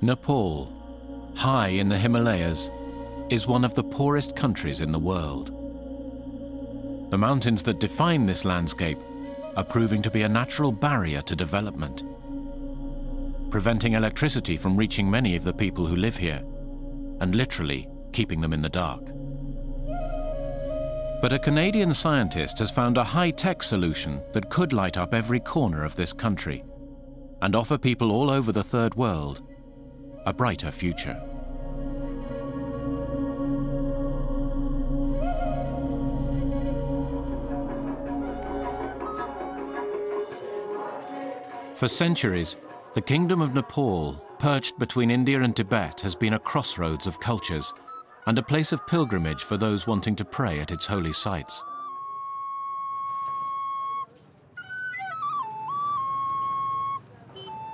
Nepal, high in the Himalayas, is one of the poorest countries in the world. The mountains that define this landscape are proving to be a natural barrier to development, preventing electricity from reaching many of the people who live here, and literally keeping them in the dark. But a Canadian scientist has found a high-tech solution that could light up every corner of this country and offer people all over the Third World a brighter future. For centuries, the Kingdom of Nepal, perched between India and Tibet, has been a crossroads of cultures and a place of pilgrimage for those wanting to pray at its holy sites.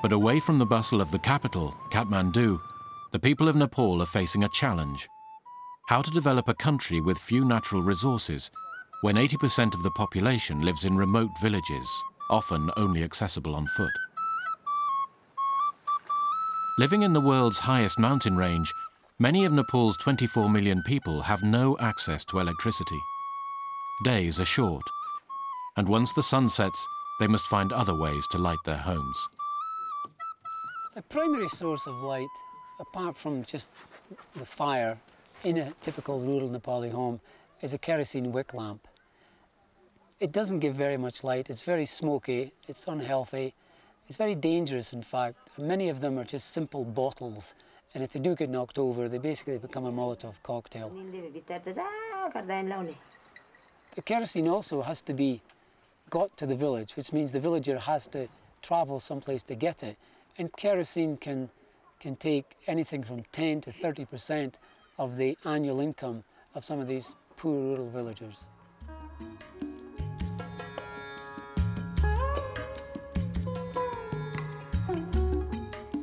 But away from the bustle of the capital, Kathmandu, the people of Nepal are facing a challenge: how to develop a country with few natural resources when 80% of the population lives in remote villages, often only accessible on foot. Living in the world's highest mountain range, many of Nepal's 24 million people have no access to electricity. Days are short, and once the sun sets, they must find other ways to light their homes. The primary source of light, apart from just the fire in a typical rural Nepali home, is a kerosene wick lamp. It doesn't give very much light, it's very smoky, it's unhealthy, it's very dangerous in fact. Many of them are just simple bottles, and if they do get knocked over, they basically become a Molotov cocktail. The kerosene also has to be got to the village, which means the villager has to travel someplace to get it. And kerosene can take anything from 10 to 30% of the annual income of some of these poor rural villagers.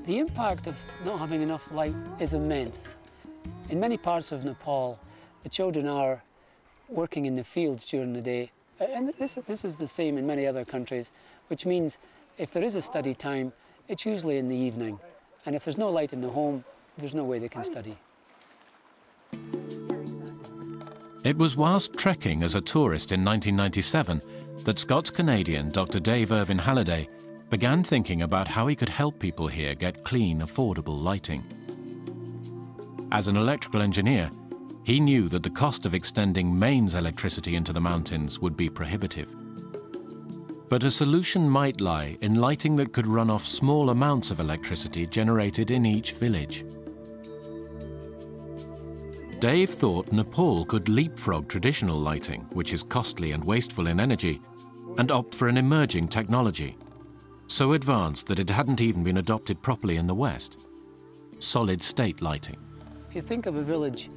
The impact of not having enough light is immense. In many parts of Nepal, the children are working in the fields during the day. And this is the same in many other countries, which means if there is a study time, it's usually in the evening. And if there's no light in the home, there's no way they can study. It was whilst trekking as a tourist in 1997 that Scots-Canadian Dr. Dave Irvine-Halliday began thinking about how he could help people here get clean, affordable lighting. As an electrical engineer, he knew that the cost of extending mains electricity into the mountains would be prohibitive. But a solution might lie in lighting that could run off small amounts of electricity generated in each village. Dave thought Nepal could leapfrog traditional lighting, which is costly and wasteful in energy, and opt for an emerging technology, so advanced that it hadn't even been adopted properly in the West: solid-state lighting. If you think of a village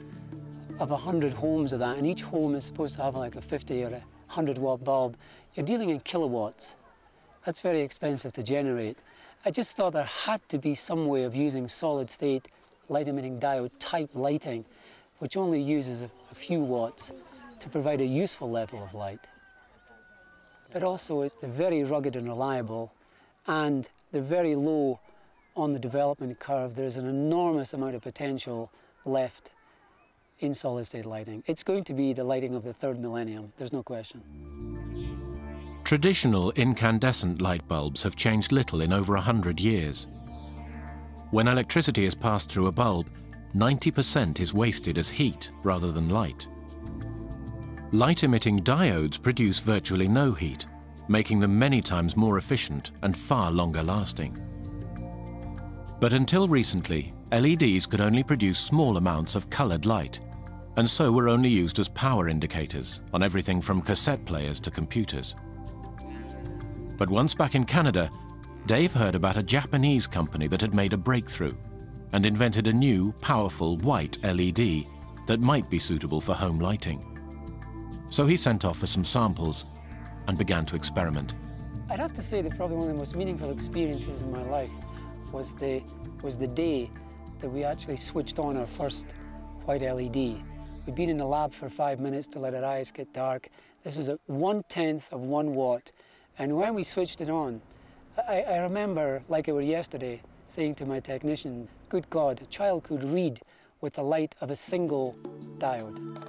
of 100 homes of that, and each home is supposed to have like a 50 or a 100-watt bulb, you're dealing in kilowatts. That's very expensive to generate. I just thought there had to be some way of using solid-state light-emitting diode type lighting, which only uses a few watts to provide a useful level of light. But also, they're very rugged and reliable, and they're very low on the development curve. There's an enormous amount of potential left in solid-state lighting. It's going to be the lighting of the third millennium, there's no question. Traditional incandescent light bulbs have changed little in over 100 years. When electricity is passed through a bulb, 90% is wasted as heat rather than light. Light-emitting diodes produce virtually no heat, making them many times more efficient and far longer lasting. But until recently, LEDs could only produce small amounts of colored light, and so were only used as power indicators on everything from cassette players to computers. But once back in Canada, Dave heard about a Japanese company that had made a breakthrough and invented a new, powerful white LED that might be suitable for home lighting. So he sent off for some samples and began to experiment. I'd have to say that probably one of the most meaningful experiences in my life was the day that we actually switched on our first white LED. We'd been in the lab for 5 minutes to let our eyes get dark. This was at 1/10 of 1 watt. And when we switched it on, I remember, like it were yesterday, saying to my technician, good God, a child could read with the light of a single diode.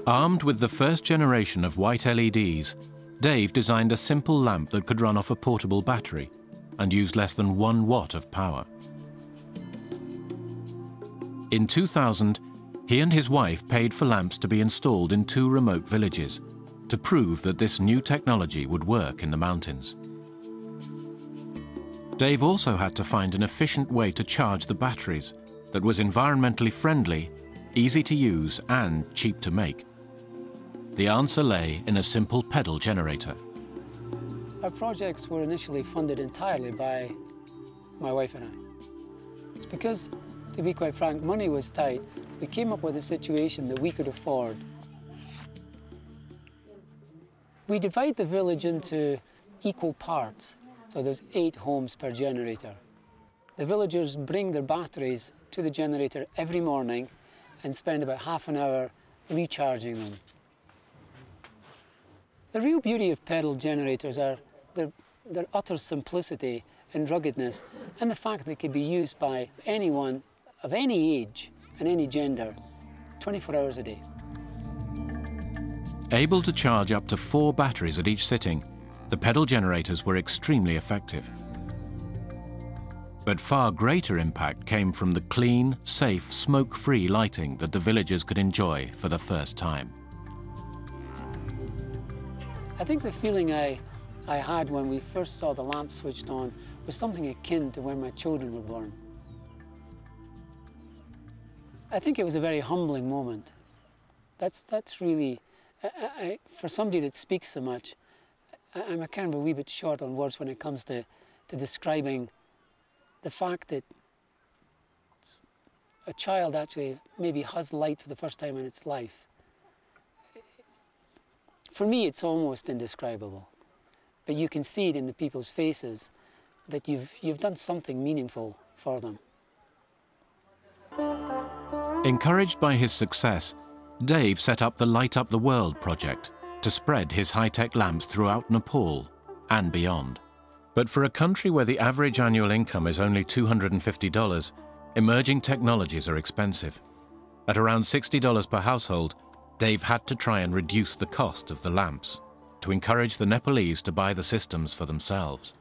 Armed with the first generation of white LEDs, Dave designed a simple lamp that could run off a portable battery and used less than 1 watt of power. In 2000, he and his wife paid for lamps to be installed in 2 remote villages to prove that this new technology would work in the mountains. Dave also had to find an efficient way to charge the batteries that was environmentally friendly, easy to use, and cheap to make. The answer lay in a simple pedal generator. Our projects were initially funded entirely by my wife and I. It's because, to be quite frank, money was tight. We came up with a situation that we could afford. We divide the village into equal parts, so there's 8 homes per generator. The villagers bring their batteries to the generator every morning and spend about half an hour recharging them. The real beauty of pedal generators are their utter simplicity and ruggedness, and the fact they can be used by anyone of any age and any gender, 24 hours a day. Able to charge up to 4 batteries at each sitting, the pedal generators were extremely effective. But far greater impact came from the clean, safe, smoke-free lighting that the villagers could enjoy for the first time. I think the feeling I had when we first saw the lamp switched on was something akin to when my children were born. I think it was a very humbling moment. That's really, for somebody that speaks so much, I'm a kind of a wee bit short on words when it comes to describing the fact that a child actually maybe has light for the first time in its life. For me, it's almost indescribable, but you can see it in the people's faces that you've done something meaningful for them. Encouraged by his success, Dave set up the Light Up the World project to spread his high-tech lamps throughout Nepal and beyond. But for a country where the average annual income is only $250, emerging technologies are expensive. At around $60 per household, Dave had to try and reduce the cost of the lamps to encourage the Nepalese to buy the systems for themselves.